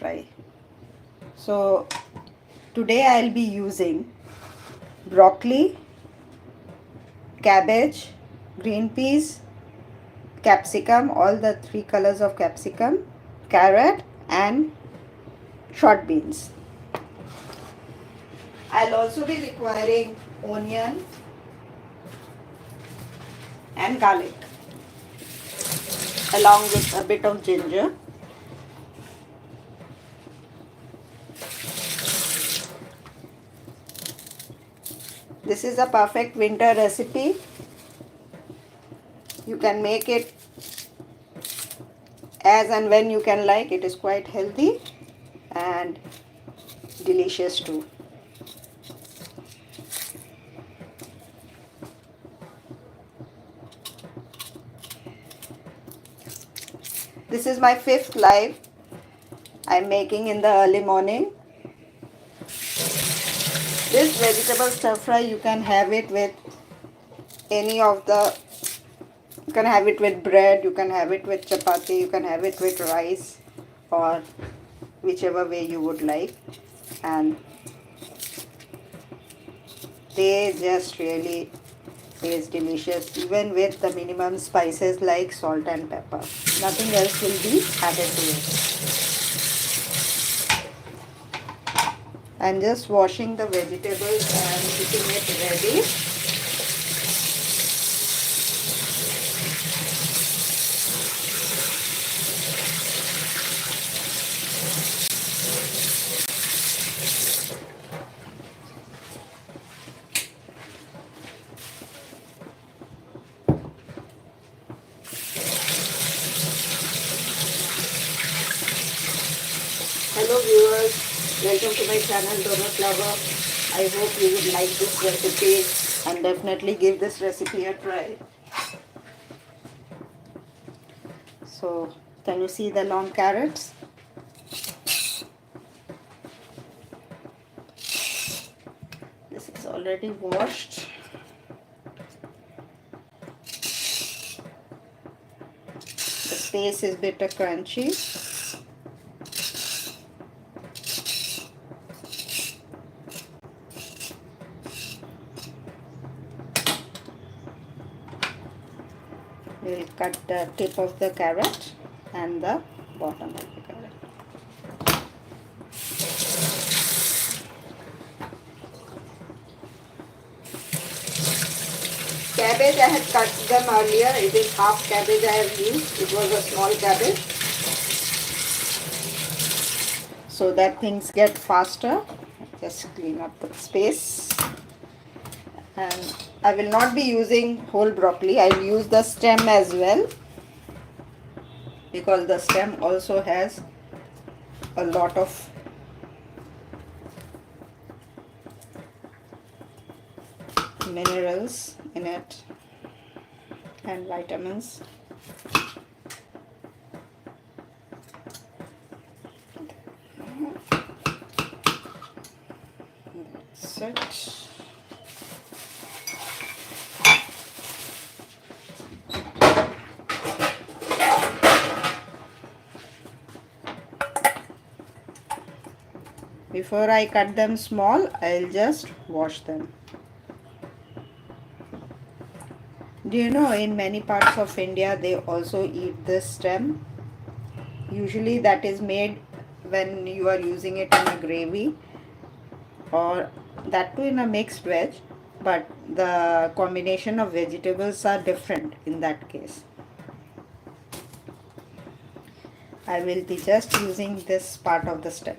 fry. So today I'll be using broccoli, cabbage, green peas, capsicum, all the three colors of capsicum, carrot and short beans. I'll also be requiring onion and garlic along with a bit of ginger. This is a perfect winter recipe. You can make it as and when you can like. It is quite healthy and delicious too. This is my 5th live I'm making in the early morning. This vegetable stir fry, you can have it with any of the, you can have it with bread, you can have it with chapati, you can have it with rice, or whichever way you would like. And they just really taste delicious, even with the minimum spices like salt and pepper. Nothing else will be added to it. I'm just washing the vegetables and keeping it ready. Hello viewers, welcome to my channel Donut Lover. I hope you would like this recipe and definitely give this recipe a try. So, can you see the long carrots? This is already washed. The space is bitter crunchy. We'll cut the tip of the carrot and the bottom of the carrot. Cabbage, I had cut them earlier. It is half cabbage I have used. It was a small cabbage. So that things get faster. Just clean up the space. And I will not be using whole broccoli. I will use the stem as well, because the stem also has a lot of minerals in it and vitamins. That's it. Before I cut them small, I'll just wash them. Do you know in many parts of India they also eat this stem? Usually that is made when you are using it in a gravy, or that too in a mixed veg, but the combination of vegetables are different in that case. I will be just using this part of the stem.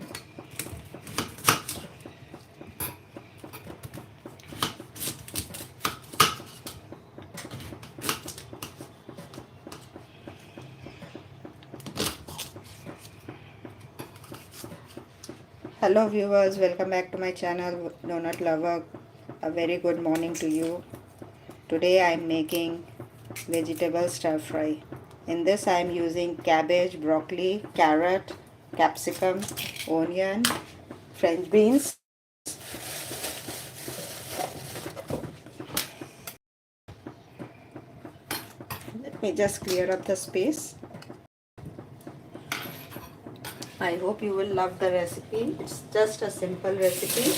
Hello viewers, welcome back to my channel Donut Lover. A very good morning to you. Today I am making vegetable stir fry. In this I am using cabbage, broccoli, carrot, capsicum, onion, French beans. Let me just clear up the space. I hope you will love the recipe. It's just a simple recipe.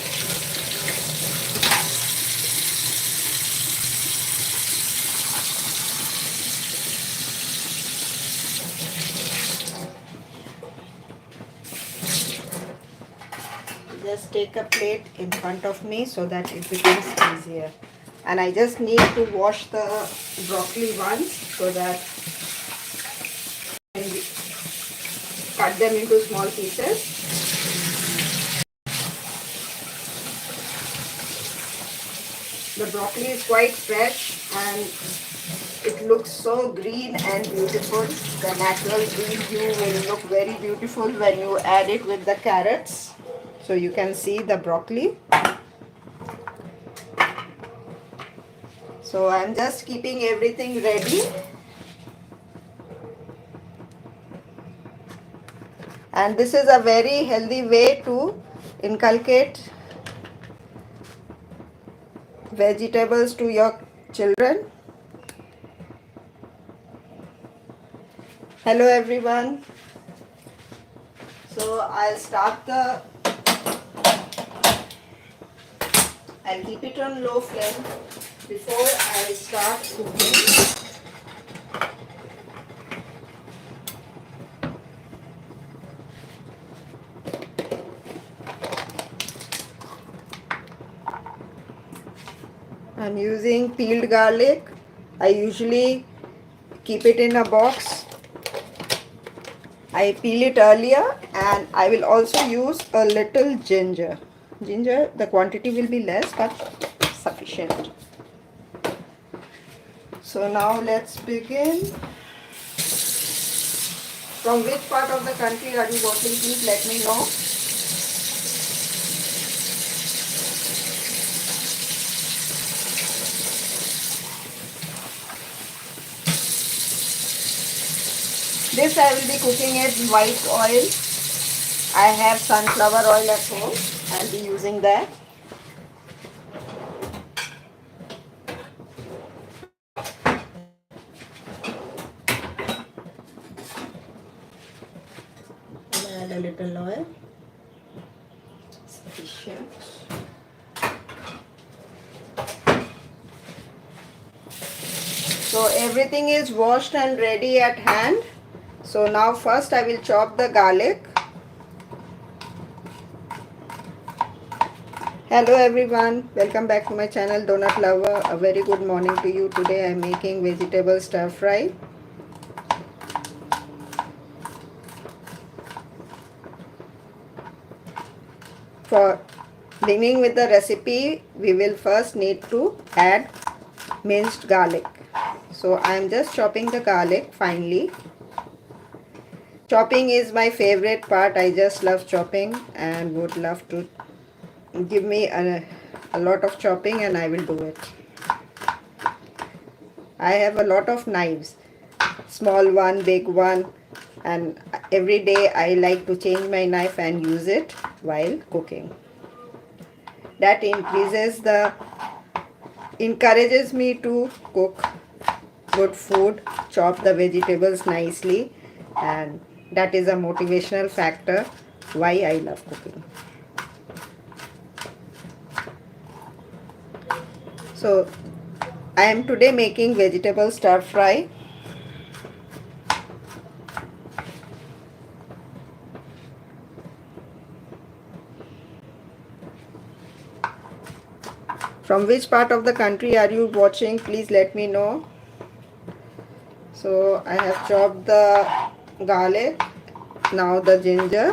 Just take a plate in front of me so that it becomes easier. And I just need to wash the broccoli once so that I can cut them into small pieces. The broccoli is quite fresh and it looks so green and beautiful. The natural green hue will look very beautiful when you add it with the carrots. So you can see the broccoli. So I'm just keeping everything ready. And this is a very healthy way to inculcate vegetables to your children. Hello everyone. So I'll keep it on low flame before I start cooking. I'm using peeled garlic. I usually keep it in a box. I peel it earlier, and I will also use a little ginger. Ginger, the quantity will be less but sufficient. So now let's begin. From which part of the country are you watching? Please let me know. This I will be cooking it in white oil. I have sunflower oil at home. I'll be using that. I'll add a little oil. Sufficient. So everything is washed and ready at hand. So now first I will chop the garlic. Hello everyone, welcome back to my channel Donut Lover. A very good morning to you. Today I am making vegetable stir fry. For beginning with the recipe, we will first need to add minced garlic. So I am just chopping the garlic finely. Chopping is my favorite part. I just love chopping and would love to give me a lot of chopping and I will do it. I have a lot of knives, small one, big one, and every day I like to change my knife and use it while cooking. That encourages me to cook good food, chop the vegetables nicely, and that is a motivational factor why I love cooking. So I am today making vegetable stir fry. From which part of the country are you watching? Please let me know. So I have chopped the garlic, now the ginger.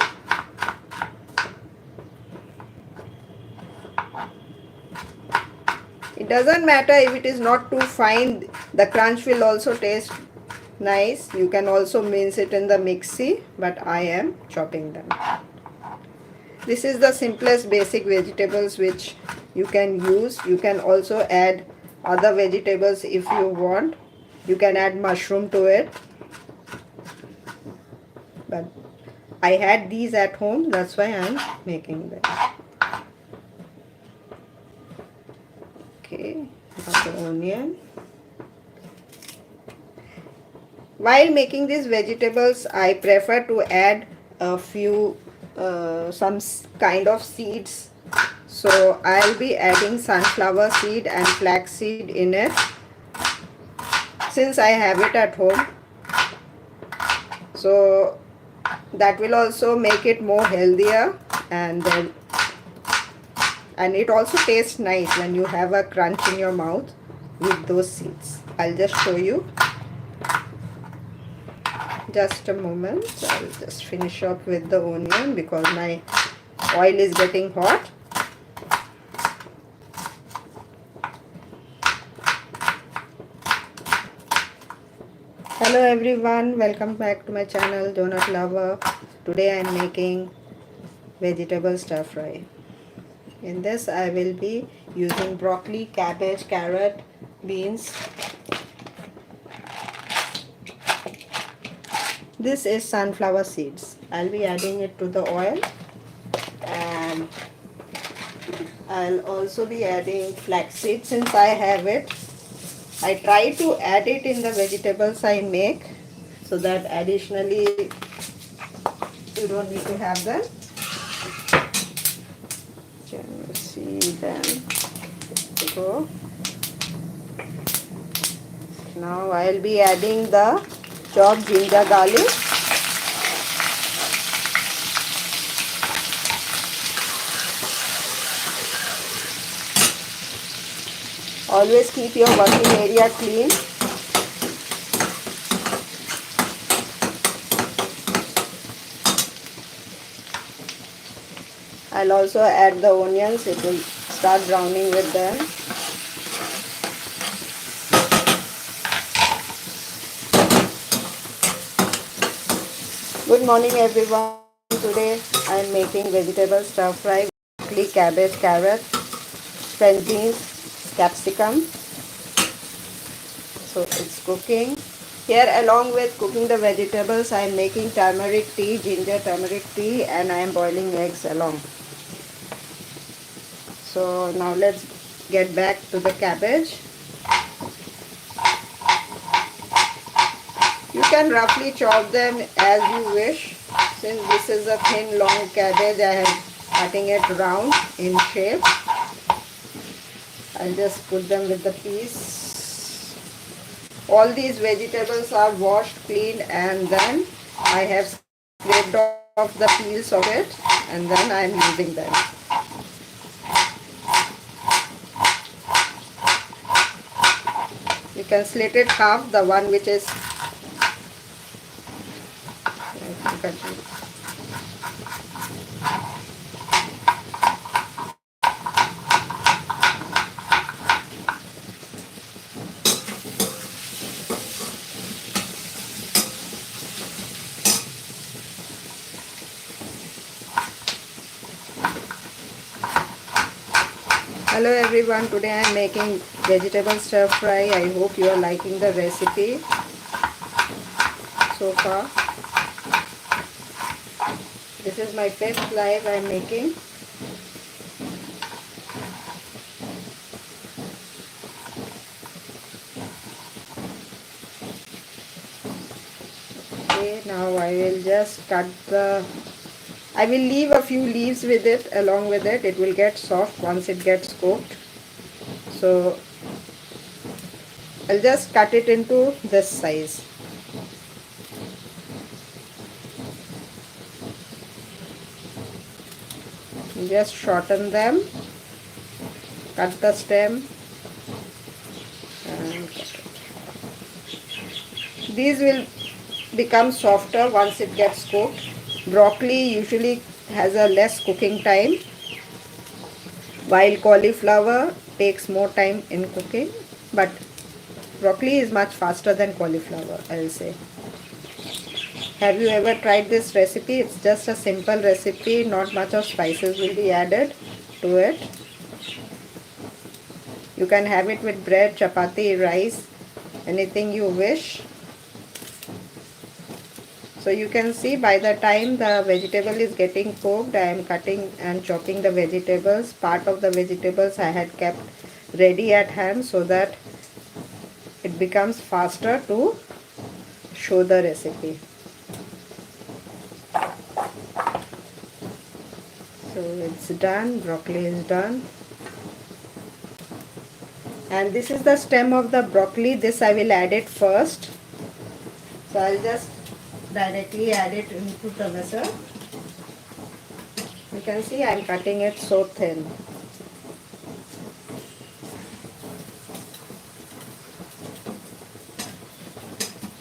It doesn't matter if it is not too fine, the crunch will also taste nice. You can also mince it in the mixie, but I am chopping them. This is the simplest basic vegetables which you can use. You can also add other vegetables if you want. You can add mushroom to it. But I had these at home, that's why I am making them. Okay, now the onion. While making these vegetables, I prefer to add a few some kind of seeds. So I'll be adding sunflower seed and flax seed in it since I have it at home. So that will also make it more healthier, and then it also tastes nice when you have a crunch in your mouth with those seeds. I'll just show you. Just a moment. I'll just finish up with the onion because my oil is getting hot. Hello everyone, welcome back to my channel Donut Lover. Today I am making vegetable stir fry. In this I will be using broccoli, cabbage, carrot, beans. This is sunflower seeds. I'll be adding it to the oil, and I'll also be adding flax seeds since I have it. I try to add it in the vegetables I make so that additionally you don't need to have them. Can you see them? Go. Now I'll be adding the chopped ginger garlic. Always keep your working area clean. I'll also add the onions. It will start browning with them. Good morning everyone. Today I am making vegetable stir fry, broccoli, cabbage, carrot, French beans, capsicum. So it's cooking. Here along with cooking the vegetables, I am making turmeric tea, ginger turmeric tea, and I am boiling eggs along. So now let's get back to the cabbage. You can roughly chop them as you wish. Since this is a thin long cabbage, I am cutting it round in shape. I'll just put them with the peas. All these vegetables are washed, cleaned, and then I have scraped off the peels of it, and then I am using them. You can slit it half, the one which is Hello everyone, today I am making vegetable stir fry. I hope you are liking the recipe so far. This is my 5th live I am making. Okay, now I will just cut I will leave a few leaves with it, along with it. It will get soft once it gets cooked. So I'll just cut it into this size. Just shorten them, cut the stem, and cut it. These will become softer once it gets cooked. Broccoli usually has a less cooking time, while cauliflower takes more time in cooking, but broccoli is much faster than cauliflower, I will say. Have you ever tried this recipe? It's just a simple recipe, not much of spices will be added to it. You can have it with bread, chapati, rice, anything you wish. So you can see by the time the vegetable is getting cooked, I am cutting and chopping the vegetables. Part of the vegetables I had kept ready at hand so that it becomes faster to show the recipe. So it's done, broccoli is done. And this is the stem of the broccoli. This I will add it first. So I'll just directly add it into the vessel. You can see I'm cutting it so thin.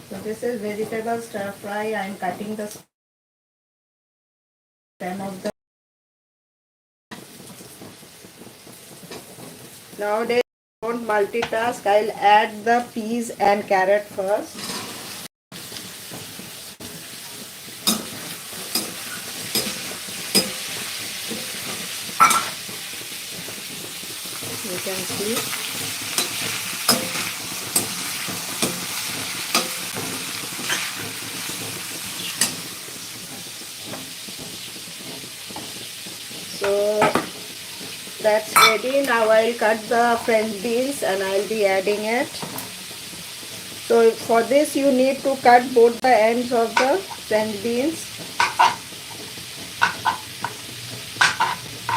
So this is vegetable stir fry. I'm cutting the stem of the. Nowadays I don't multitask. I'll add the peas and carrot first. You can see. So that's ready. Now I'll cut the French beans and I'll be adding it. So for this you need to cut both the ends of the French beans.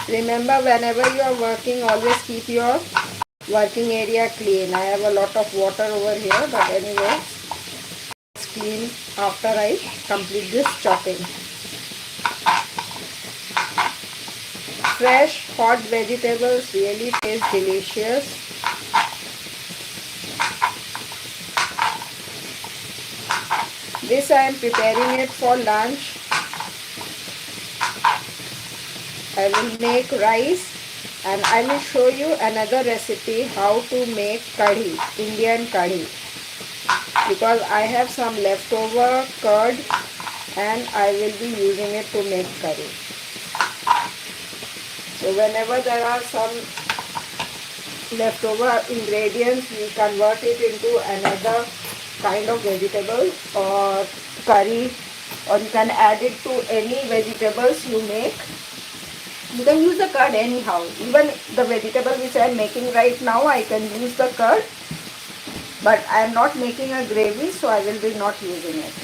Remember, whenever you are working, always keep your working area clean. I have a lot of water over here, but anyway, it's clean after I complete this chopping. Fresh hot vegetables really taste delicious. This I am preparing it for lunch. I will make rice and I will show you another recipe how to make kadhi, Indian kadhi, because I have some leftover curd and I will be using it to make curry. So whenever there are some leftover ingredients, you convert it into another kind of vegetable or curry, or you can add it to any vegetables you make. You can use the curd anyhow. Even the vegetable which I am making right now, I can use the curd. But I am not making a gravy, so I will be not using it.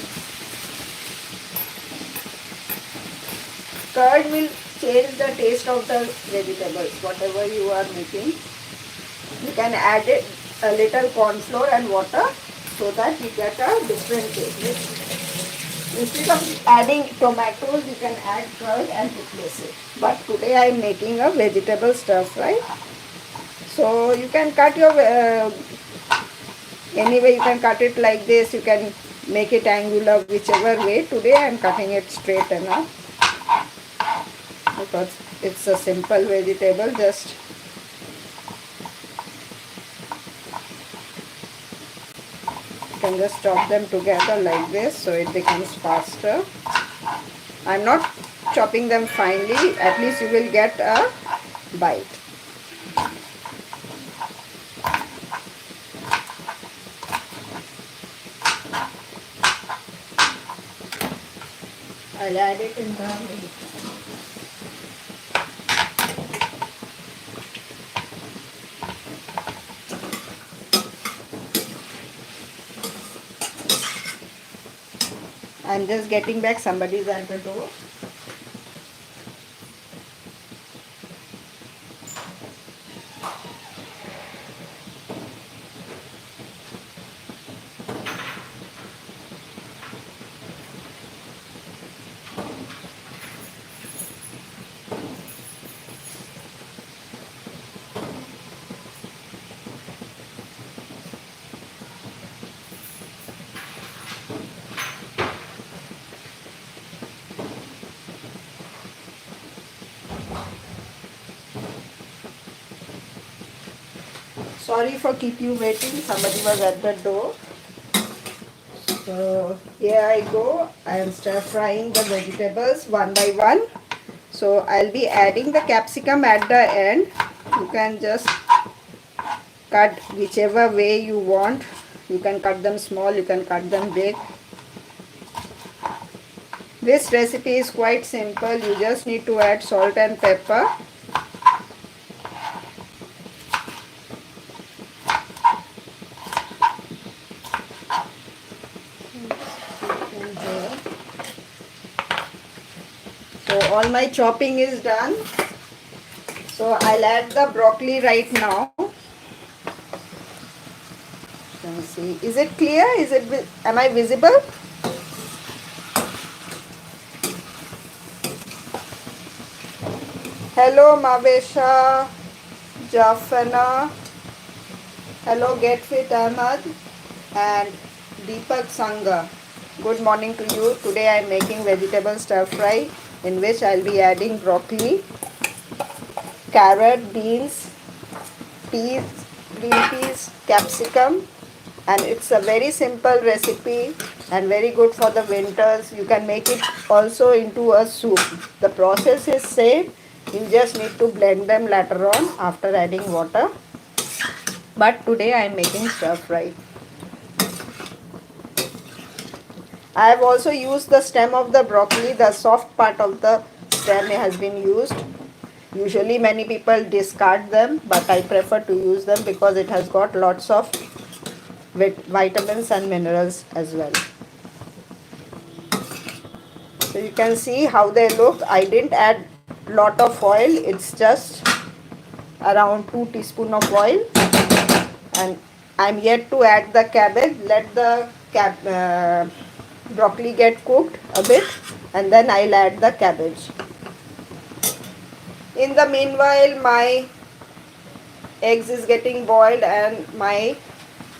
Curd will change the taste of the vegetables, whatever you are making. You can add it a little corn flour and water so that you get a different taste. Instead of adding tomatoes, you can add curd and replace it. But today I am making a vegetable stir fry. So you can cut your, anyway you can cut it like this, you can make it angular, whichever way. Today I am cutting it straight enough because it's a simple vegetable. Just you can just chop them together like this so it becomes faster. I'm not chopping them finely, at least you will get a bite. I'll add it in the middle. I'm just getting back, somebody's at the door. Sorry for keep you waiting, somebody was at the door. So here I go, I am stir frying the vegetables one by one. So I'll be adding the capsicum at the end. You can just cut whichever way you want. You can cut them small, you can cut them big. This recipe is quite simple. You just need to add salt and pepper. So all my chopping is done. So I'll add the broccoli right now. Let me see. Is it clear? Am I visible? Hello Mavesha, Jafana. Hello Get Fit Ahmad and Deepak Sangha. Good morning to you. Today I am making vegetable stir fry in which I'll be adding broccoli, carrot, beans, peas, green peas, capsicum, and it's a very simple recipe and very good for the winters. You can make it also into a soup. The process is same. You just need to blend them later on after adding water. But today I am making stir fry. I have also used the stem of the broccoli. The soft part of the stem has been used. Usually many people discard them, but I prefer to use them because it has got lots of vitamins and minerals as well. So you can see how they look. I didn't add lot of oil. It's just around 2 teaspoons of oil. And I'm yet to add the cabbage. Let the broccoli get cooked a bit and then I'll add the cabbage. In the meanwhile, my eggs is getting boiled and my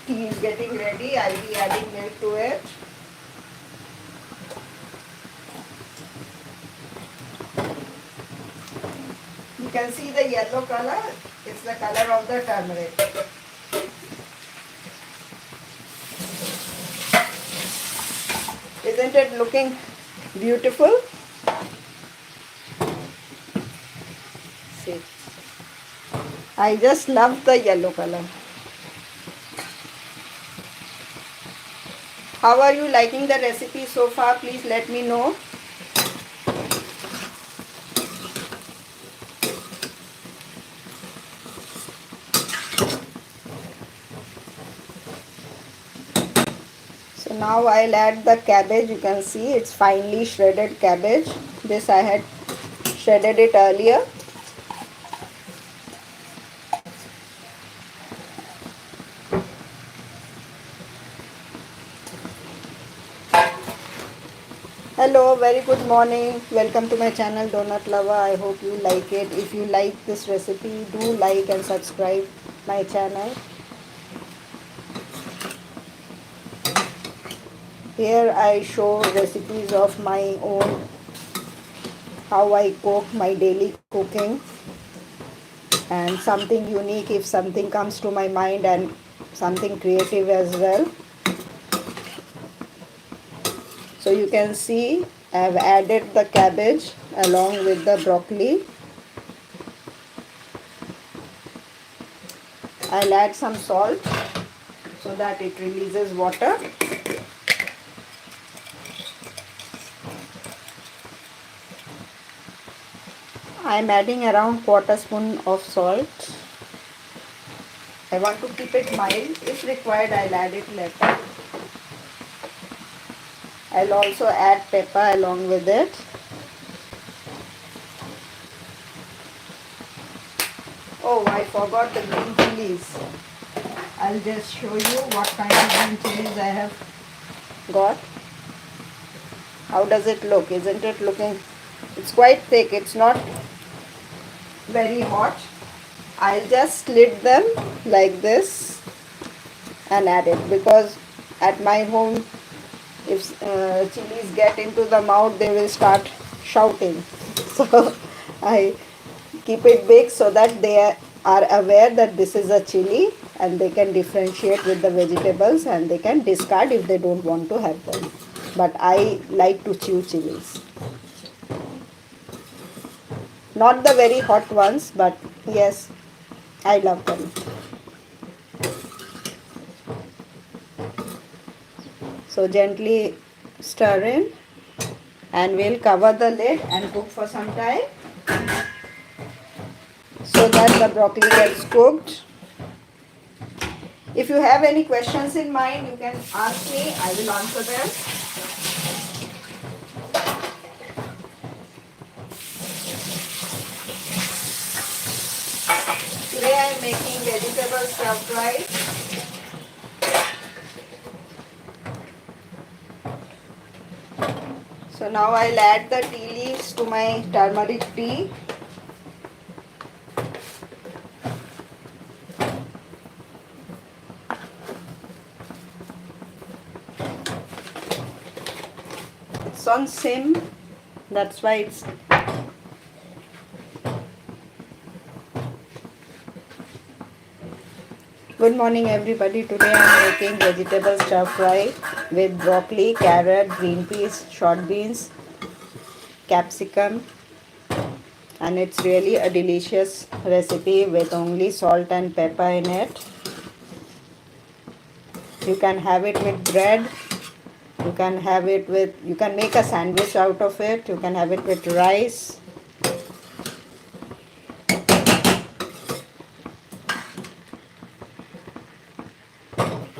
tea is getting ready. I'll be adding milk to it. You can see the yellow color. It's the color of the turmeric. Isn't it looking beautiful? See, I just love the yellow color. How are you liking the recipe so far? Please let me know. So now I'll add the cabbage. You can see it's finely shredded cabbage. This I had shredded it earlier. Hello, very good morning. Welcome to my channel Donut Lover. I hope you like it. If you like this recipe, do like and subscribe my channel. Here I show recipes of my own, how I cook, my daily cooking, and something unique if something comes to my mind, and something creative as well. So you can see I have added the cabbage along with the broccoli. I'll add some salt so that it releases water. I am adding around quarter spoon of salt. I want to keep it mild. If required, I'll add it later. I'll also add pepper along with it. Oh, I forgot the green chilies. I'll just show you what kind of green chilies I have got. How does it look? Isn't it looking? It's quite thick. It's not very hot. I'll just slit them like this and add it, because at my home, if chilies get into the mouth, they will start shouting. So I keep it big so that they are aware that this is a chili and they can differentiate with the vegetables and they can discard if they don't want to have them. But I like to chew chilies. Not the very hot ones, but yes, I love them. So gently stir in and we'll cover the lid and cook for some time so that the broccoli gets cooked. If you have any questions in mind, you can ask me. I will answer them. Today I am making vegetable stir fry. So now I'll add the tea leaves to my turmeric tea. It's on sim, that's why it's Good morning everybody. Today I am making vegetable stir fry with broccoli, carrot, green peas, short beans, capsicum, and it's really a delicious recipe with only salt and pepper in it. You can have it with bread, you can make a sandwich out of it, you can have it with rice.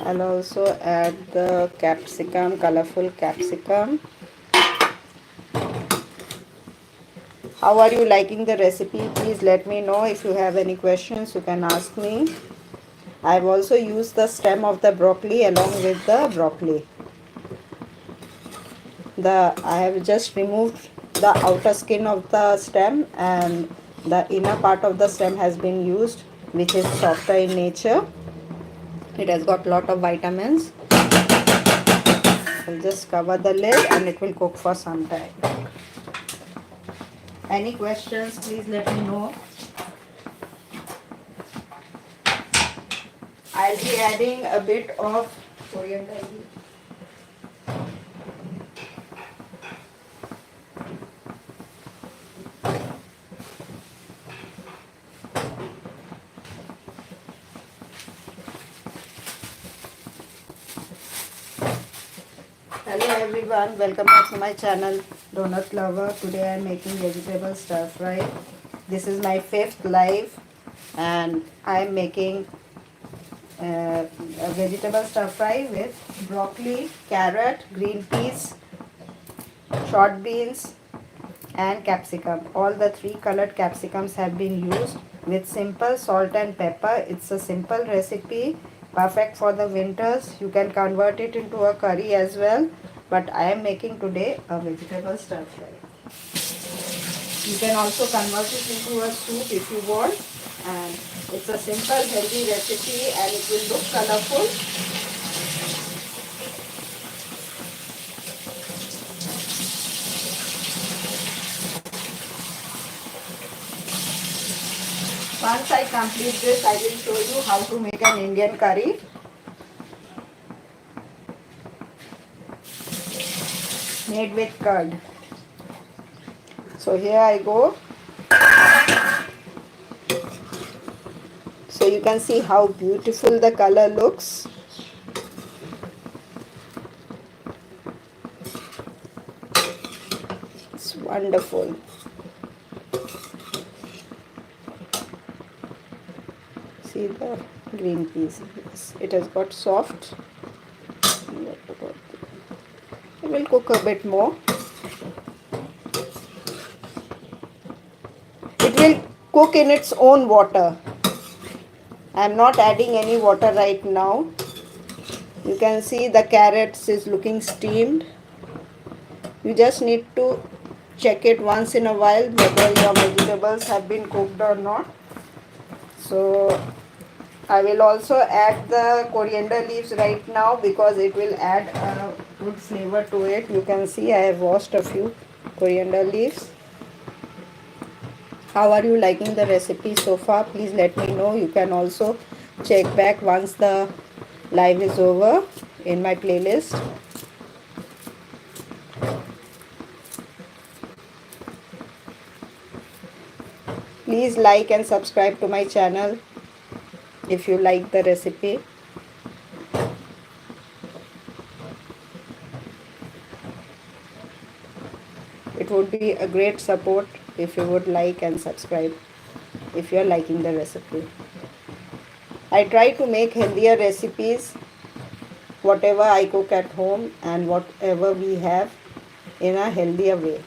I'll also add the capsicum, colorful capsicum. How are you liking the recipe? Please let me know. If you have any questions, you can ask me. I've also used the stem of the broccoli along with the broccoli. I have just removed the outer skin of the stem, and the inner part of the stem has been used, which is softer in nature. It has got lot of vitamins. I'll just cover the lid and it will cook for some time. Any questions, please let me know. I'll be adding a bit of coriander leaf. Hello everyone, welcome back to my channel Donut Lover. Today I am making vegetable stir fry. This is my 5th live and I am making a vegetable stir fry with broccoli, carrot, green peas, short beans and capsicum. All the 3 colored capsicums have been used with simple salt and pepper. It's a simple recipe, perfect for the winters. You can convert it into a curry as well, but I am making today a vegetable stir fry. You can also convert it into a soup if you want, and it's a simple healthy recipe and it will look colorful. Once I complete this, I will show you how to make an Indian curry. Made with curd. So here I go. So you can see how beautiful the color looks. It's wonderful. See the green peas. Yes, it has got soft. It will cook a bit more. It will cook in its own water. I am not adding any water right now. You can see the carrots is looking steamed. You just need to check it once in a while whether your vegetables have been cooked or not. So I will also add the coriander leaves right now because it will add a good flavor to it. You can see I have washed a few coriander leaves. How are you liking the recipe so far? Please let me know. You can also check back once the live is over in my playlist. Please like and subscribe to my channel if you like the recipe. It would be a great support if you would like and subscribe if you are liking the recipe. I try to make healthier recipes, whatever I cook at home and whatever we have, in a healthier way.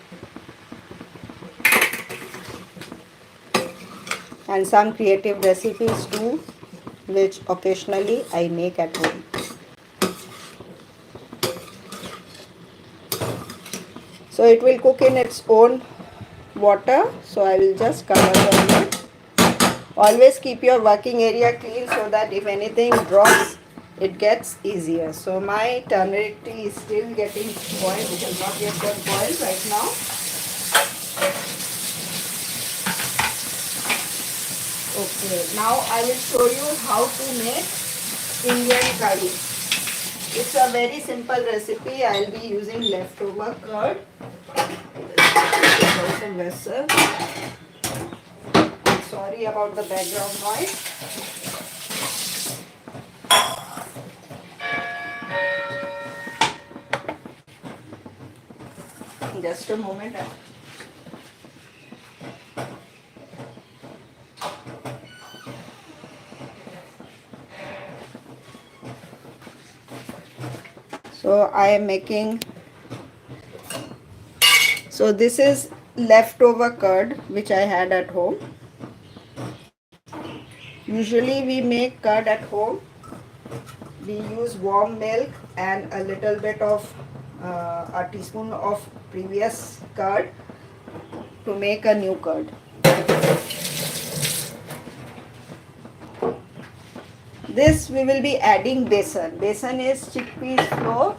and some creative recipes too, which occasionally I make at home. So it will cook in its own water, so I will just cover the lid. Always keep your working area clean so that if anything drops, it gets easier. So my turmeric tea is still getting boiled. It has not yet got boiled right now. Okay, now I will show you how to make Indian curry. It's a very simple recipe. I'll be using leftover curd. Out the vessel. I'm sorry about the background noise. Just a moment. So I am making, so this is leftover curd which I had at home. Usually we make curd at home. We use warm milk and a little bit of a teaspoon of previous curd to make a new curd. This we will be adding besan. Besan is chickpeas flour.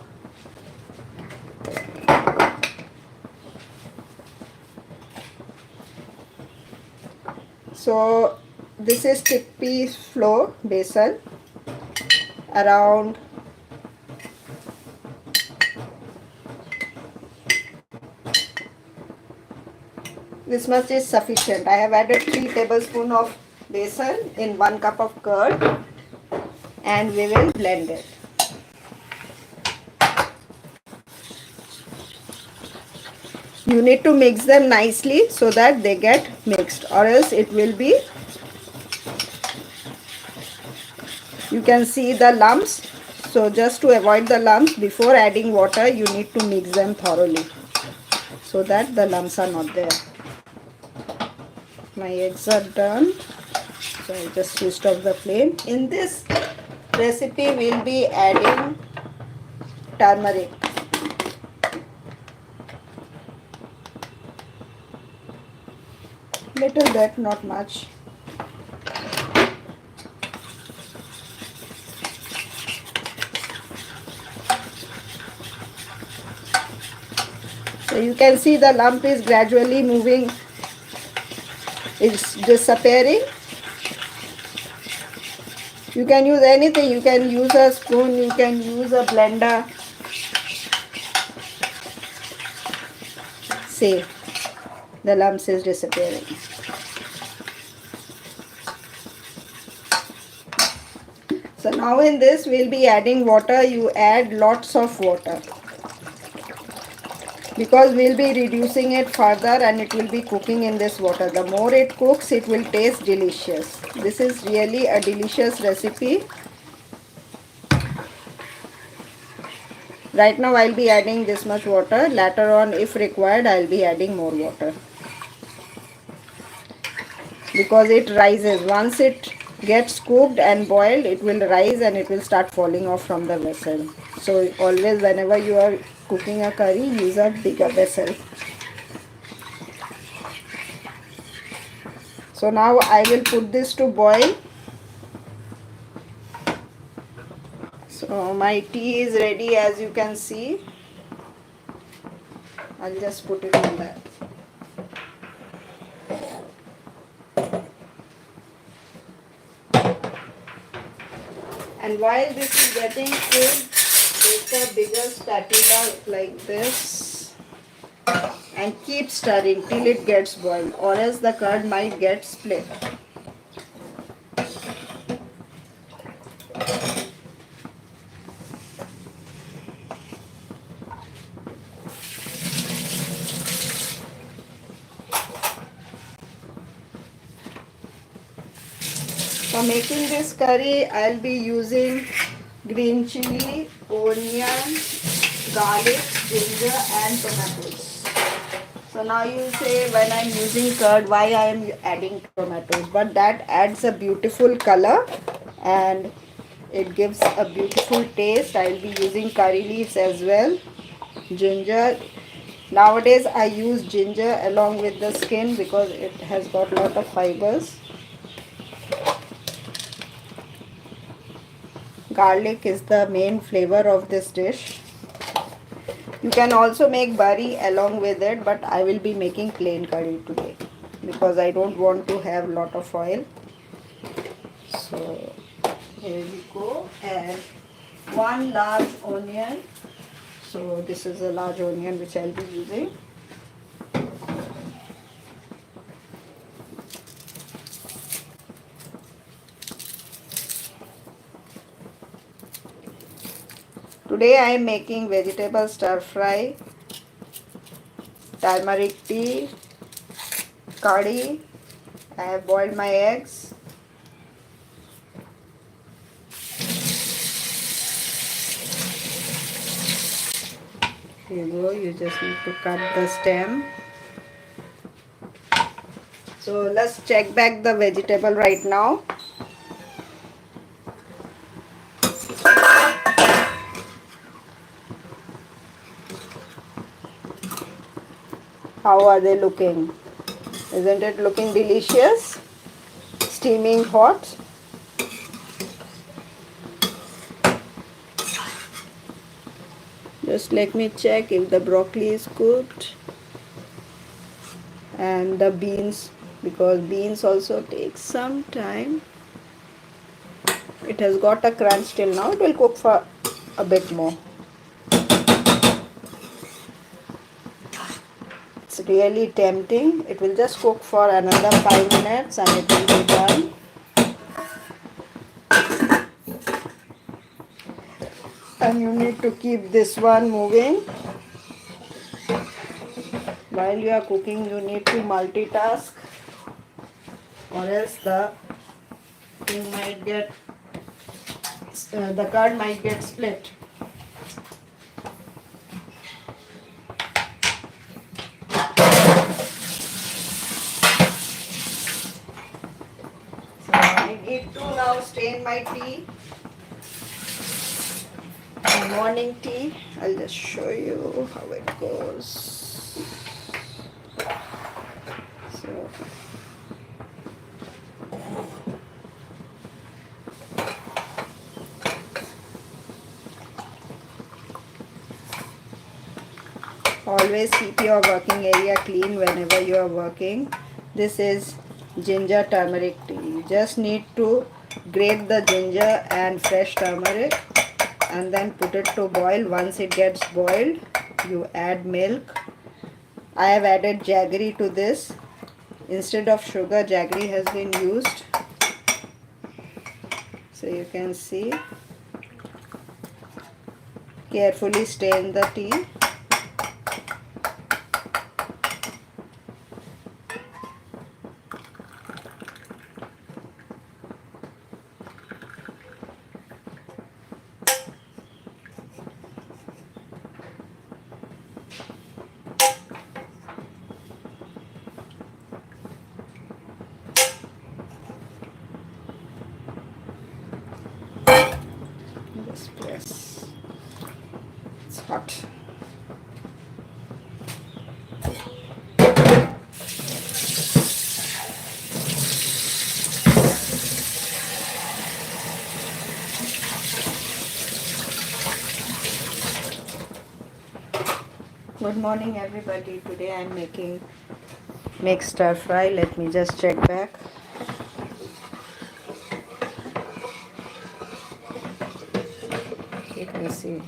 So this is chickpeas flour, besan, around this much is sufficient. I have added 3 tablespoons of besan in 1 cup of curd, and we will blend it. You need to mix them nicely so that they get mixed, or else it will be, you can see the lumps. So just to avoid the lumps, before adding water you need to mix them thoroughly so that the lumps are not there. My eggs are done, so I just switched off the flame. In this recipe we'll be adding turmeric. Little bit, not much. So you can see the lump is gradually moving, it's disappearing. You can use anything, you can use a spoon, you can use a blender. See, the lumps is disappearing. So now in this we'll be adding water. You add lots of water because we'll be reducing it further and it will be cooking in this water. The more it cooks, it will taste delicious. This is really a delicious recipe. Right now I'll be adding this much water. Later on, if required, I'll be adding more water because it rises. Once it gets cooked and boiled, it will rise and it will start falling off from the vessel. So always whenever you are cooking a curry, use a bigger vessel. So now I will put this to boil. So my tea is ready, as you can see. I'll just put it in that. And while this is getting cooked, take a bigger spatula like this and keep stirring till it gets boiled, or else the curd might get split. For making this curry, I'll be using green chili, onion, garlic, ginger and tomatoes. So So now you say, when I'm using curd, why I am adding tomatoes? But that adds a beautiful color and it gives a beautiful taste. I'll be using curry leaves as well. Ginger. Nowadays I use ginger along with the skin because it has got a lot of fibers. Garlic is the main flavor of this dish. You can also make bari along with it, but I will be making plain curry today because I don't want to have lot of oil. So here we go, and one large onion. So this is a large onion which I'll be using. Today I am making vegetable stir fry, turmeric tea, curry. I have boiled my eggs. Here you go, you just need to cut the stem. So let's check back the vegetable right now. How are they looking? Isn't it looking delicious? Steaming hot. Just let me check if the broccoli is cooked. And the beans, because beans also take some time. It has got a crunch till now. It will cook for a bit more. It's really tempting. It will just cook for another 5 minutes and it will be done. And you need to keep this one moving. While you are cooking, you need to multitask, or else the thing might get, the curd might get split. So I need to now stain my tea. My morning tea. I'll just show you how it goes. So always keep your working area clean whenever you are working. This is ginger turmeric tea. You just need to grate the ginger and fresh turmeric and then put it to boil. Once it gets boiled, you add milk. I have added jaggery to this. Instead of sugar, jaggery has been used. So you can see. Carefully stain the tea. Just press. It's hot. Good morning everybody. Today I am making mixed stir fry. Let me just check back. You can see.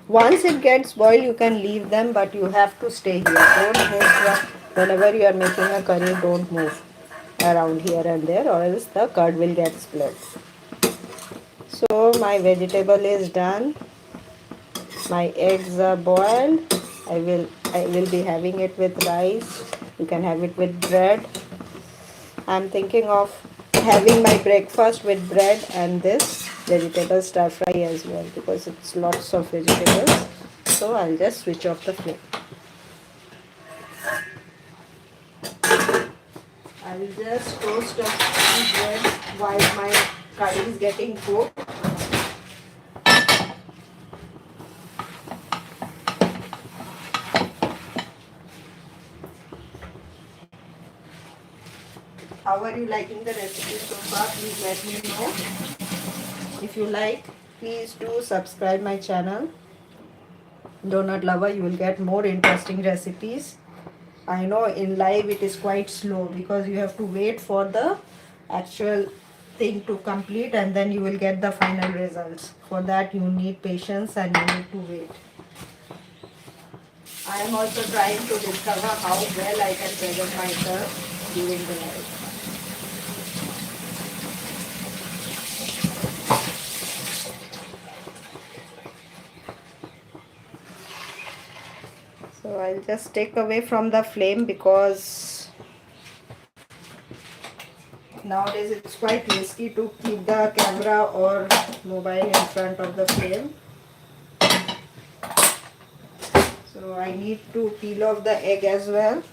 Once it gets boiled, you can leave them, but you have to stay here. Don't move whenever you are making a curry. Don't move around here and there, or else the curd will get split. So my vegetable is done. My eggs are boiled. I will be having it with rice. You can have it with bread. I'm thinking of having my breakfast with bread and this vegetable stir fry as well, because it's lots of vegetables. So I'll just switch off the flame. I'll just toast a few bread while my curry is getting cooked. How are you liking the recipe so far? Please let me know. If you like, please do subscribe my channel, Donut Lover. You will get more interesting recipes. I know in live it is quite slow because you have to wait for the actual thing to complete and then you will get the final results. For that you need patience and you need to wait. I am also trying to discover how well I can present myself during the live. So I'll just take away from the flame because nowadays it's quite risky to keep the camera or mobile in front of the flame. So I need to peel off the egg as well.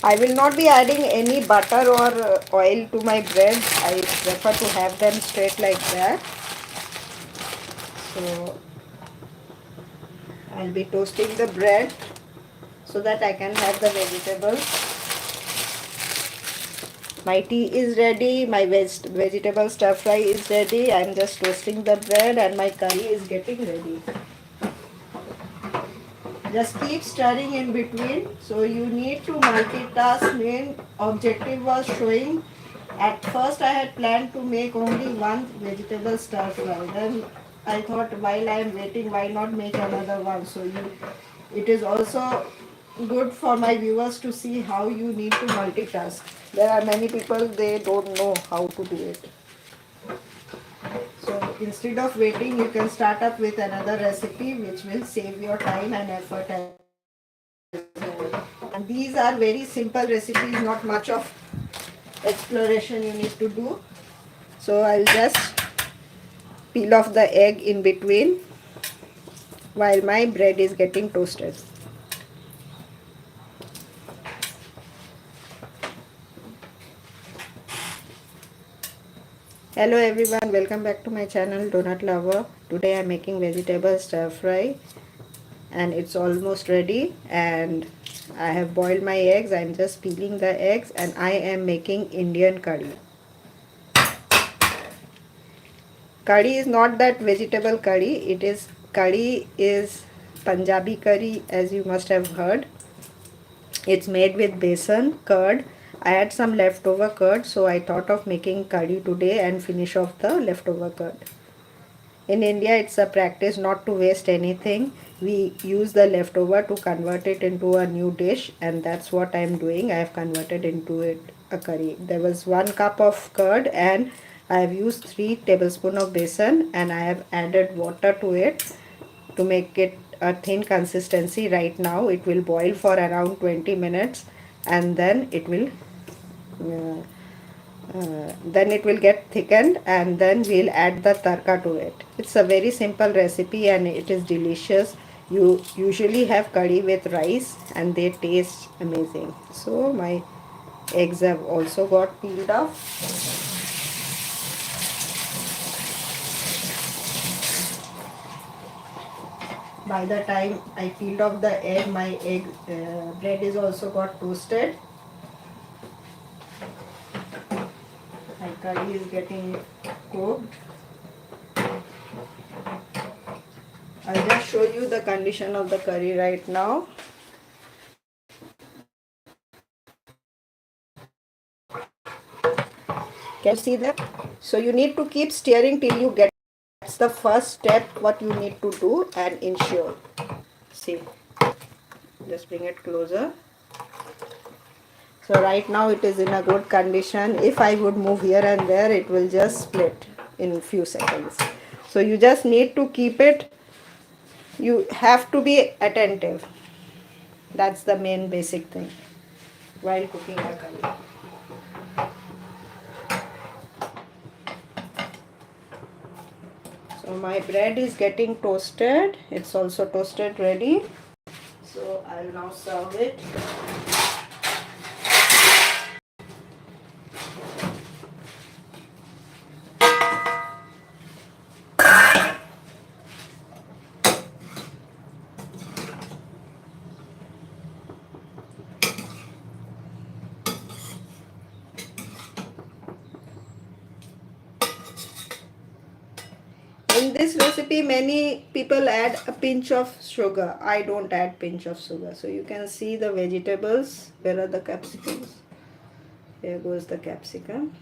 I will not be adding any butter or oil to my bread. I prefer to have them straight like that. So I'll be toasting the bread so that I can have the vegetables. My tea is ready, my vegetable stir fry is ready. I'm just toasting the bread and my curry is getting ready. Just keep stirring in between. So you need to multitask. Main objective was showing. At first I had planned to make only one vegetable stir fry. Then I thought while I am waiting, why not make another one? So it is also good for my viewers to see how you need to multitask. There are many people, they don't know how to do it. So instead of waiting, you can start up with another recipe which will save your time and effort as well. And these are very simple recipes, not much of exploration you need to do. So I'll just peel off the egg in between while my bread is getting toasted. Hello everyone, welcome back to my channel Donut Lover. Today I'm making vegetable stir fry and it's almost ready, and I have boiled my eggs. I'm just peeling the eggs and I am making Indian curry. Curry is not that vegetable curry, curry is Punjabi curry, as you must have heard. It's made with besan, curd. I had some leftover curd, so I thought of making curry today and finish off the leftover curd. In India, it's a practice not to waste anything. We use the leftover to convert it into a new dish, and that's what I'm doing. I have converted into it a curry. There was 1 cup of curd and I have used 3 tablespoons of besan, and I have added water to it to make it a thin consistency. Right now it will boil for around 20 minutes and uh, then it will get thickened, and then we'll add the tarka to it. It's a very simple recipe and it is delicious. You usually have curry with rice and they taste amazing. So my eggs have also got peeled off. By the time I peeled off the egg, my bread is also got toasted. My curry is getting cooked. I'll just show you the condition of the curry right now. Can you see that? So you need to keep stirring till you get. That's the first step what you need to do and ensure. See, just bring it closer. So right now it is in a good condition. If I would move here and there, it will just split in few seconds. So you just need to keep it You have to be attentive. That's the main basic thing while cooking a curry. So my bread is getting toasted. It's also toasted ready. So I'll now serve it. In this recipe, many people add a pinch of sugar. I don't add pinch of sugar. So you can see the vegetables. Where are the capsicums? Here goes the capsicum.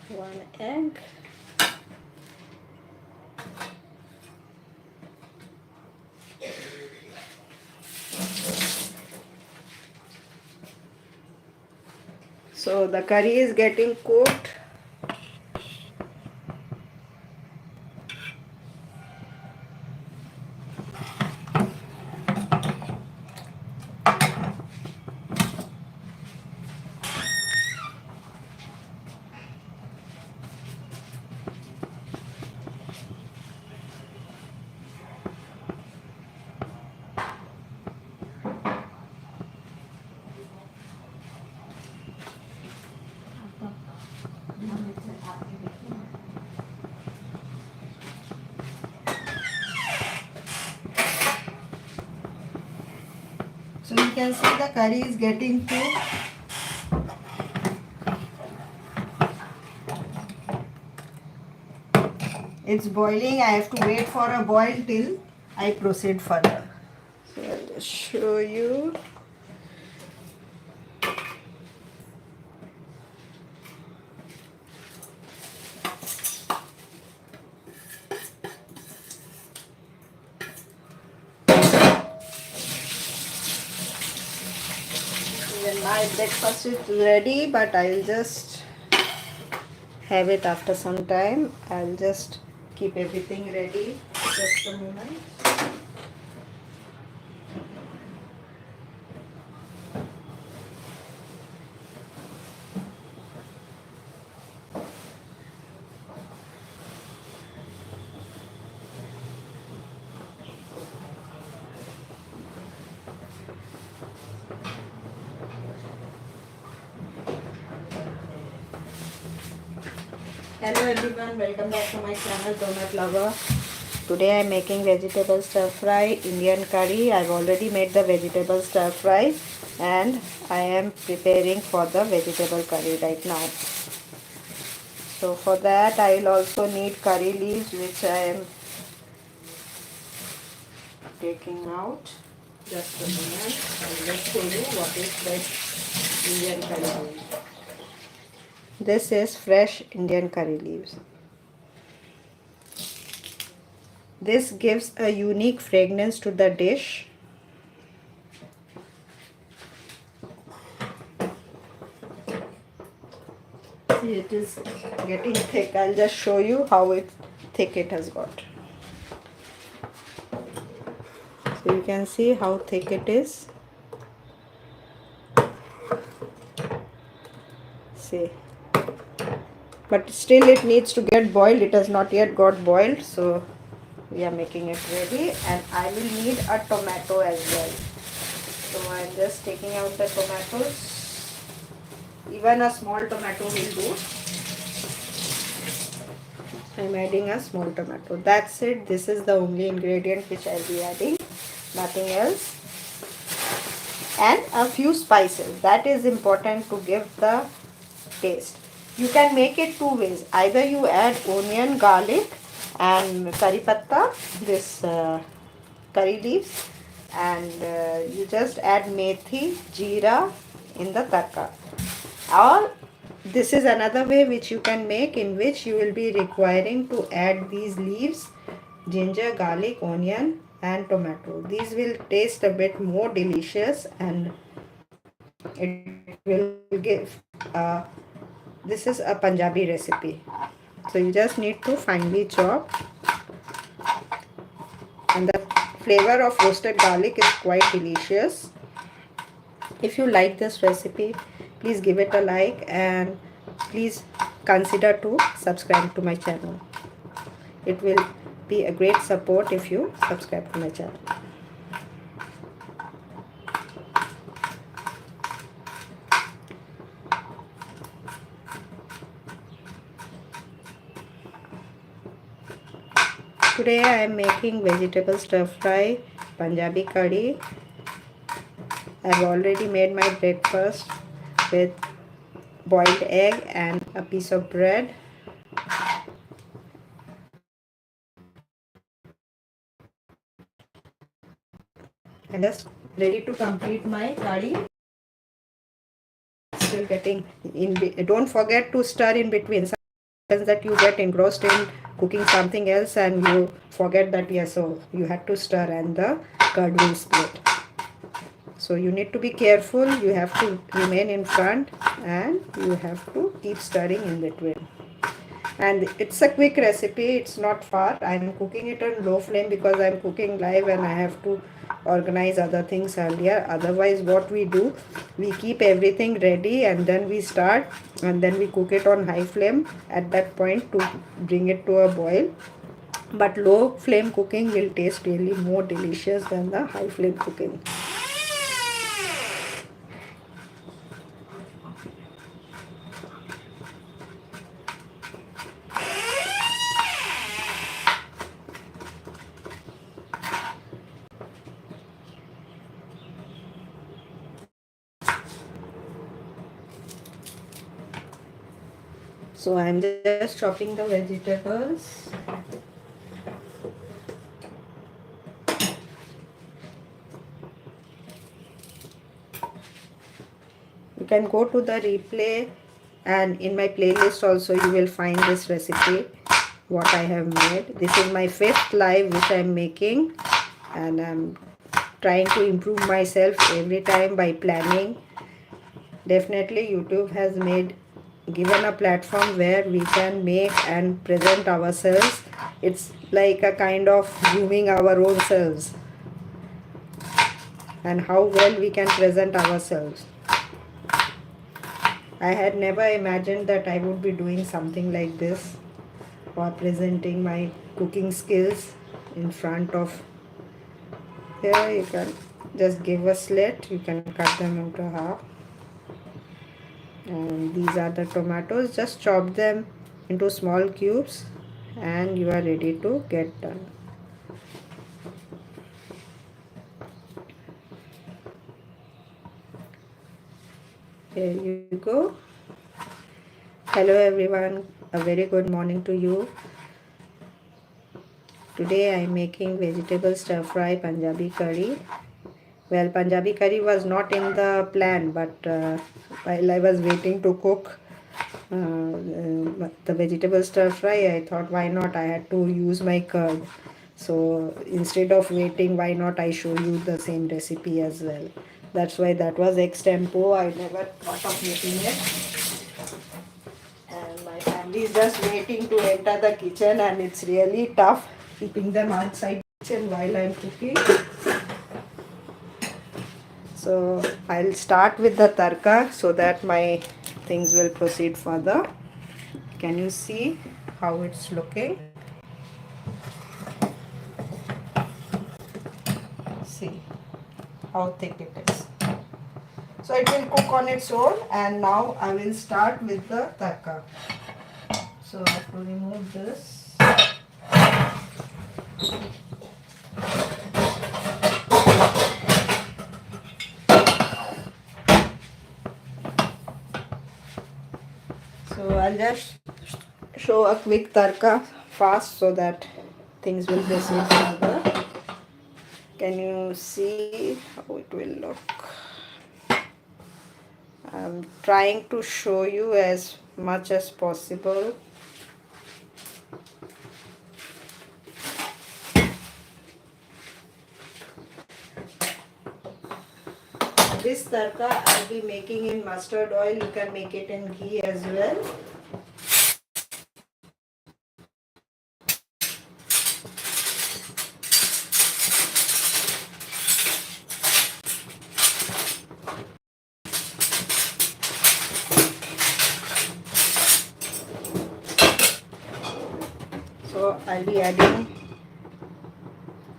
One egg. So the curry is getting cooked. So you can see the curry is getting cooked. It's boiling. I have to wait for a boil till I proceed further. So I'll just show you. Even my breakfast is ready, but I'll just have it after some time. I'll just keep everything ready. Just a moment. Hello everyone, welcome back to my channel Donut Lover. Today I am making vegetable stir fry Indian curry. I've already made the vegetable stir fry and I am preparing for the vegetable curry right now. So for that I will also need curry leaves, which I am taking out. Just a moment, I'll just show you what is fresh Indian curry leaves. This is fresh Indian curry leaves. This gives a unique fragrance to the dish. See, it is getting thick. I'll just show you how thick it has got. So you can see how thick it is. See. But still it needs to get boiled. It has not yet got boiled. So we are making it ready. And I will need a tomato as well. So I'm just taking out the tomatoes. Even a small tomato will do. I'm adding a small tomato. That's it. This is the only ingredient which I'll be adding. Nothing else. And a few spices. That is important to give the taste. You can make it two ways. Either you add onion, garlic and curry patta, this curry leaves, and you just add methi, jeera in the tarka. Or this is another way which you can make, in which you will be requiring to add these leaves, ginger, garlic, onion and tomato. These will taste a bit more delicious and it will give a this is a Punjabi recipe. So you just need to finely chop, and the flavor of roasted garlic is quite delicious. If you like this recipe, please give it a like, and please consider to subscribe to my channel. It will be a great support if you subscribe to my channel. Today I am making vegetable stir fry Punjabi Kadhi. I have already made my breakfast with boiled egg and a piece of bread. And just ready to complete my curry. Still getting in. Don't forget to stir in between. Sometimes that you get engrossed in cooking something else and you forget that, yes, so you had to stir and the curd will split. So you need to be careful. You have to remain in front and you have to keep stirring in between. And it's a quick recipe, it's not far. I'm cooking it on low flame because I'm cooking live and I have to organize other things earlier. Otherwise, what we do, we keep everything ready and then we start and then we cook it on high flame at that point to bring it to a boil. But low flame cooking will taste really more delicious than the high flame cooking. So I'm just chopping the vegetables. You can go to the replay, and in my playlist also you will find this recipe what I have made. This is my 5th live which I am making, and I'm trying to improve myself every time by planning. Definitely YouTube has given a platform where we can make and present ourselves. It's like a kind of grooming our own selves and how well we can present ourselves. I had never imagined that I would be doing something like this, or presenting my cooking skills in front of. Here you can just give a slit, you can cut them into half. And these are the tomatoes. Just chop them into small cubes and you are ready to get done. Here you go. Hello everyone, a very good morning to you. Today I am making vegetable stir fry Punjabi curry. Well, Punjabi curry was not in the plan, but while I was waiting to cook the vegetable stir fry, I thought why not, I had to use my curd. So instead of waiting, why not I show you the same recipe as well. That's why that was extempo. I never thought of making it. And my family is just waiting to enter the kitchen, and it's really tough keeping them outside the kitchen while I'm cooking. So I'll start with the tarka so that my things will proceed further. Can you see how it's looking? See how thick it is. So it will cook on its own, and now I will start with the tarka. So I have to remove this. So I'll just show a quick tarka fast so that things will proceed further. Can you see how it will look? I'm trying to show you as much as possible. This tarka I'll be making in mustard oil. You can make it in ghee as well. So I'll be adding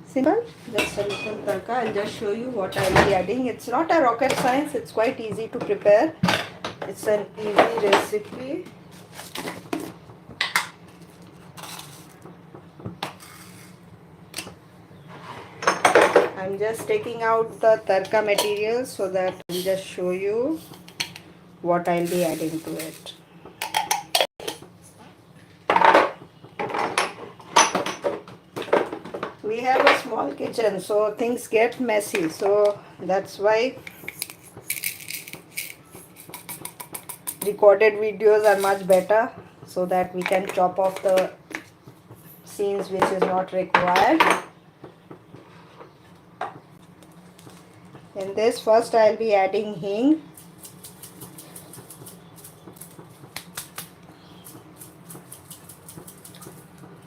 simple, just a little tarka. I'll just show you what I'll be adding. It's not a rocket science, it's quite easy to prepare. It's an easy recipe. I'm just taking out the tarka material so that I'll just show you what I'll be adding to it. We have a small kitchen, so things get messy, so that's why recorded videos are much better, so that we can chop off the scenes which is not required. In this, first I'll be adding hing.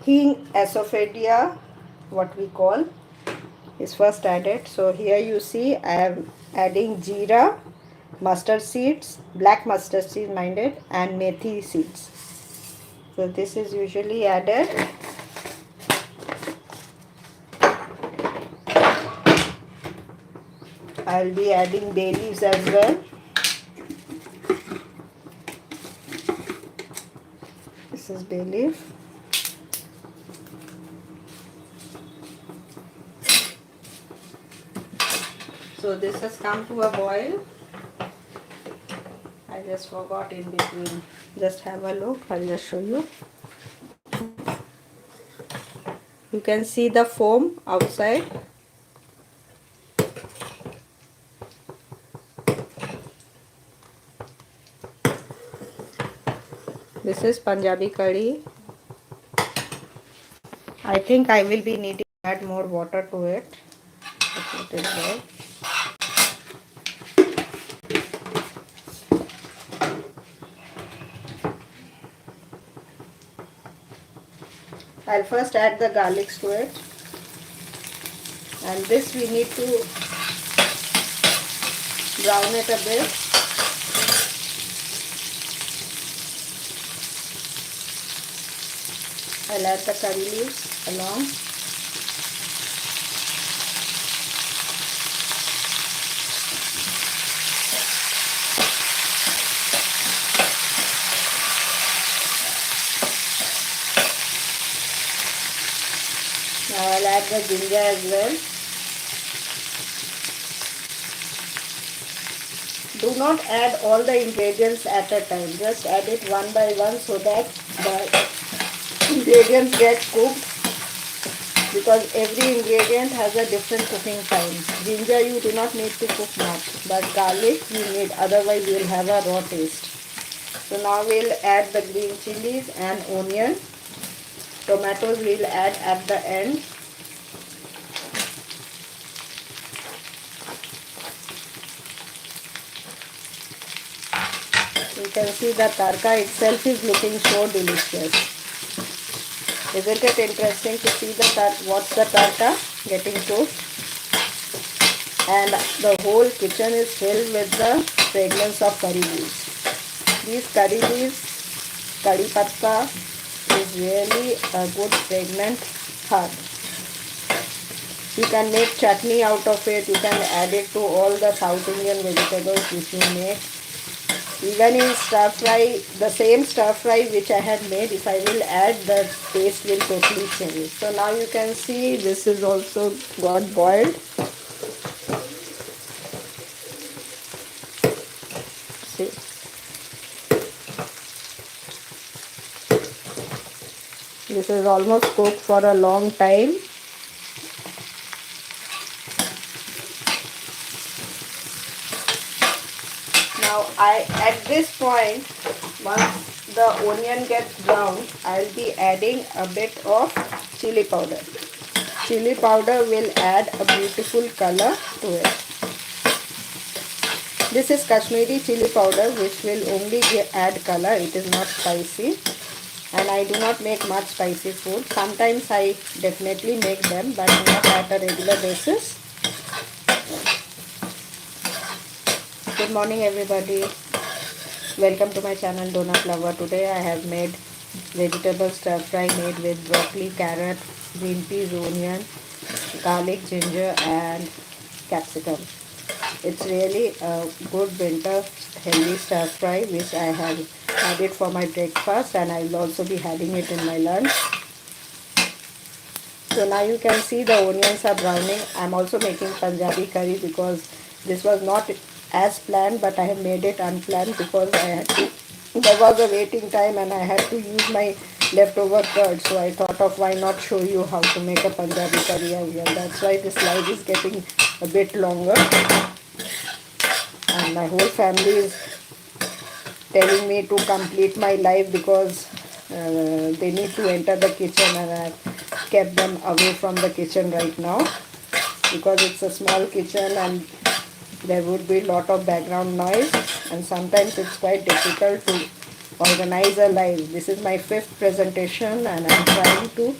Hing asafoetida, what we call, is first added. So here you see I am adding jeera, mustard seeds, black mustard seeds minded, and methi seeds. So this is usually added. I'll be adding bay leaves as well. This is bay leaf. So this has come to a boil. I just forgot in between. Just have a look. I'll just show you. You can see the foam outside. This is Punjabi Kadhi. I think I will be needing to add more water to it. Put it there. I'll first add the garlics to it, and this we need to brown it a bit. I'll add the curry leaves along. Now I'll add the ginger as well. Do not add all the ingredients at a time. Just add it one by one so that the ingredients get cooked, because every ingredient has a different cooking time. Ginger you do not need to cook much, but garlic you need, otherwise you will have a raw taste. So now we'll add the green chilies and onion. Tomatoes we'll add at the end. You can see the tarka itself is looking so delicious. Isn't it interesting to see what's the tarka getting cooked? And the whole kitchen is filled with the fragrance of curry leaves. These curry leaves, curry patta, is really a good fragrant herb. You can make chutney out of it. You can add it to all the South Indian vegetables which you make. Even in stir fry, the same stir fry which I had made, if I will add, the taste will totally change. So now you can see this is also got boiled. See. This is almost cooked for a long time. Now at this point, once the onion gets brown, I'll be adding a bit of chili powder. Chili powder will add a beautiful color to it. This is Kashmiri chili powder, which will only add color. It is not spicy. And I do not make much spicy food. Sometimes I definitely make them, but not at a regular basis. Good morning, everybody. Welcome to my channel, Donut Lover. Today I have made vegetable stir fry made with broccoli, carrot, green peas, onion, garlic, ginger and capsicum. It's really a good winter healthy stir fry which I have had it for my breakfast, and I will also be having it in my lunch. So now you can see the onions are browning. I'm also making Punjabi curry because this was not as planned, but I have made it unplanned because there was a waiting time and I had to use my leftover curd. So I thought of why not show you how to make a Punjabi curry as well. That's why this slide is getting a bit longer. And my whole family is telling me to complete my life because they need to enter the kitchen, and I've kept them away from the kitchen right now because it's a small kitchen and there would be a lot of background noise, and sometimes it's quite difficult to organize a life. This is my 5th presentation and I'm trying to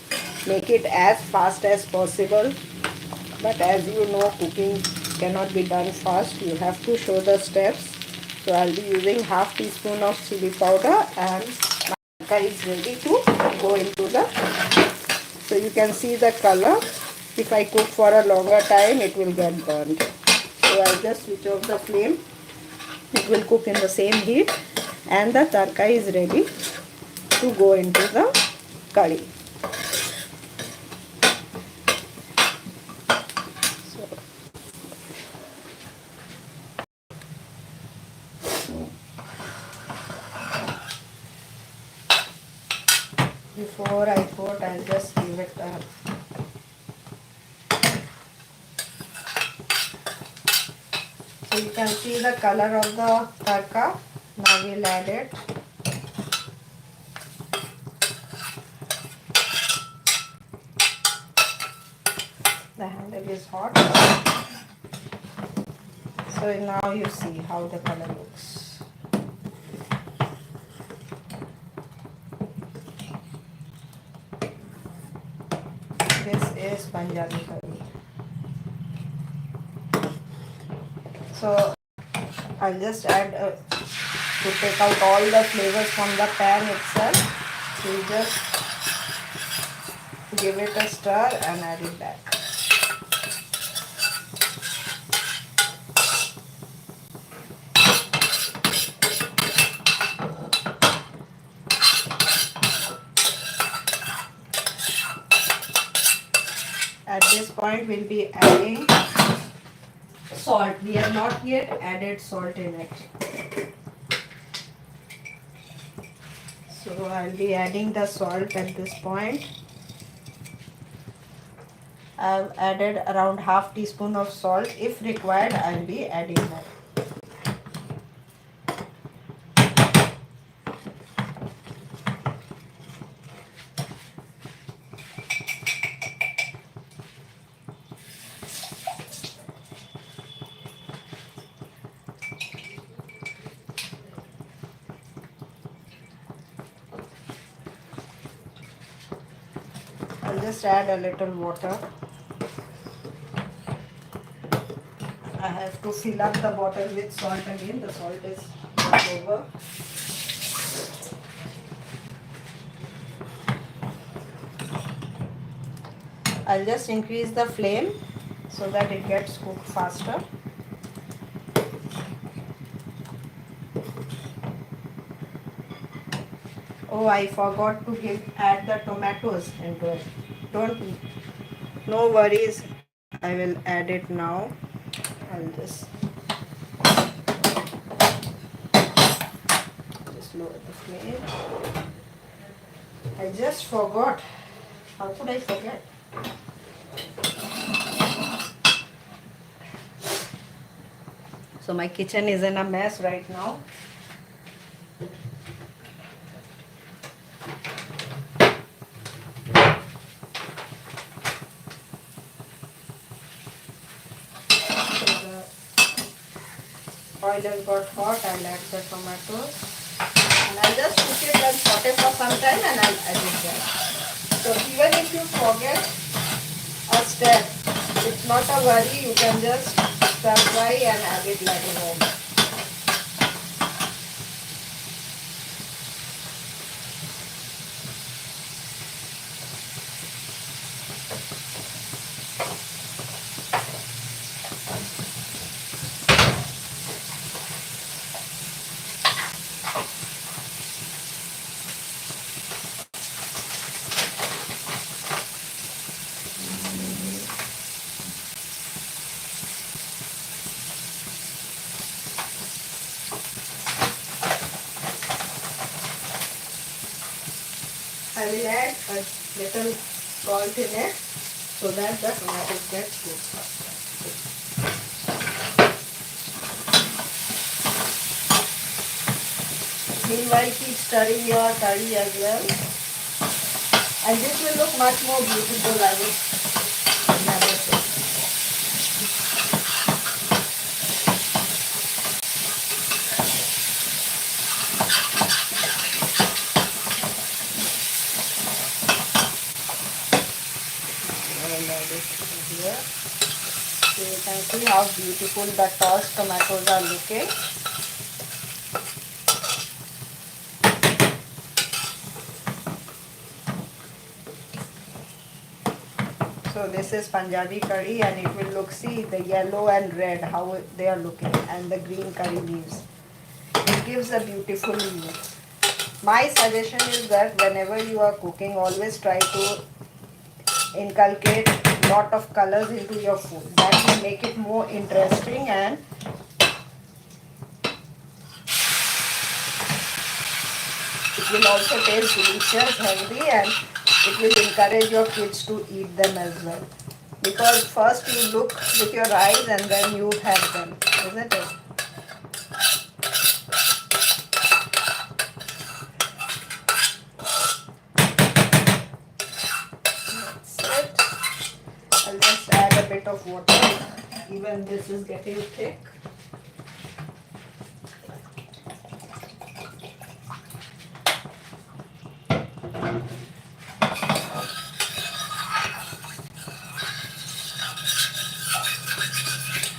make it as fast as possible, but as you know, cooking cannot be done fast. You have to show the steps. So I'll be using half teaspoon of chili powder, and my tadka is ready to go into the, so you can see the color. If I cook for a longer time, it will get burnt. So I'll just switch off the flame. It will cook in the same heat, and the tadka is ready to go into the curry. Before I put, I'll just give it a so you can see the color of the tadka. Now we'll add it. The handle is hot. So now you see how the color looks. This is Punjabi Kadhi. So I'll just add to take out all the flavors from the pan itself. So you just give it a stir and add it back. At this point, we'll be adding salt. We have not yet added salt in it. So I'll be adding the salt at this point. I've added around half teaspoon of salt. If required, I'll be adding more. I'll just add a little water. I have to fill up the bottle with salt again. The salt is all over. I'll just increase the flame so that it gets cooked faster. Oh, I forgot to add the tomatoes into it. No worries. I will add it now. I'll just lower the flame. I just forgot. How could I forget? So my kitchen is in a mess right now. oil has got hot, I'll add the tomatoes. And I'll just cook it and saute for some time and I'll add it there. So even if you forget a step, it's not a worry, you can just stir fry and add it later on. I will add a little salt in it so that the tomatoes get cooked. Meanwhile, keep stirring your curry as well. And this will look much more beautiful, I would never say. Here. So you can see how beautiful the tossed tomatoes are looking. So this is Punjabi curry and it will look, see the yellow and red how they are looking, and the green curry leaves. It gives a beautiful look. My suggestion is that whenever you are cooking, always try to inculcate lot of colors into your food. That will make it more interesting and it will also taste delicious, healthy, and it will encourage your kids to eat them as well. Because first you look with your eyes and then you have them, isn't it? I'll just add a bit of water. Even this is getting thick.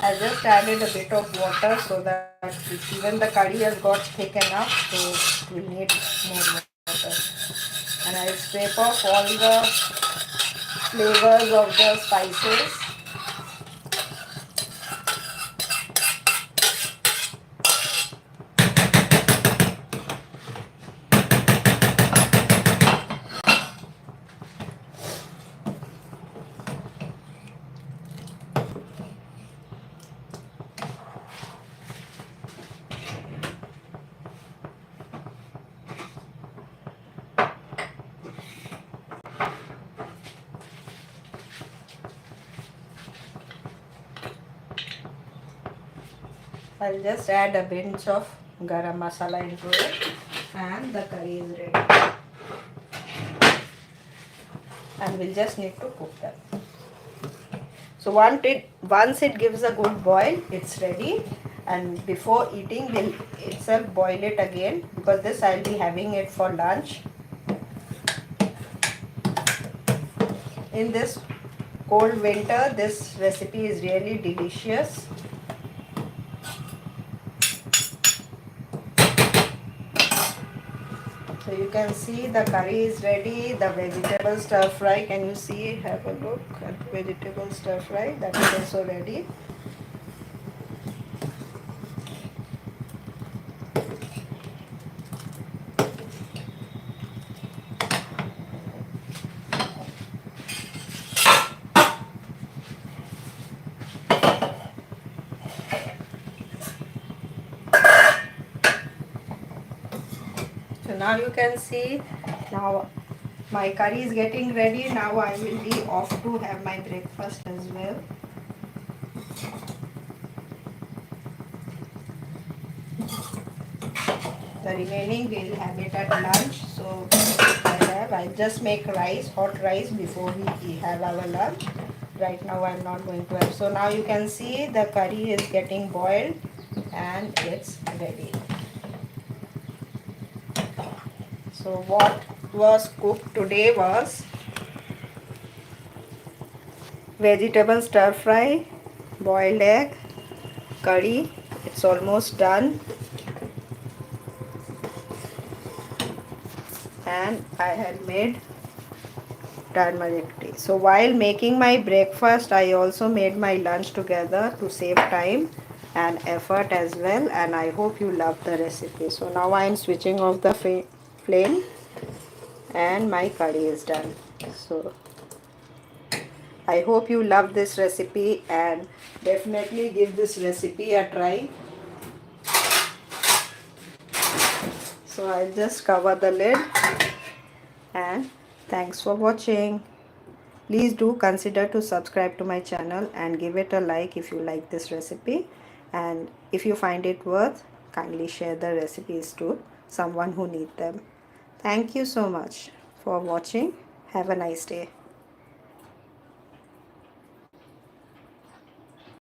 I just added a bit of water so that even the curry has got thick enough, so it will need more water. And I'll scrape off all the flavors of the spices. I'll just add a pinch of garam masala into it and the curry is ready. And we'll just need to cook that. So once it gives a good boil, it's ready. And before eating, we'll itself boil it again, because this I'll be having it for lunch. In this cold winter, this recipe is really delicious. So you can see the curry is ready, the vegetable stir fry, can you see, have a look at vegetable stir fry, that is also ready. So now you can see, now my curry is getting ready. Now I will be off to have my breakfast as well. The remaining we'll have it at lunch. So I'll just make rice, hot rice, before we have our lunch. Right now I'm not going to have. So now you can see the curry is getting boiled. and it's ready. So what was cooked today was vegetable stir fry, boiled egg, curry. It's almost done. And I had made turmeric tea. So while making my breakfast, I also made my lunch together to save time and effort as well. And I hope you love the recipe. So now I am switching off the flame and my curry is done. So I hope you love this recipe and definitely give this recipe a try. So I'll just cover the lid and thanks for watching. Please do consider to subscribe to my channel and give it a like if you like this recipe, and if you find it worth, kindly share the recipes to someone who needs them. Thank you so much for watching. Have a nice day.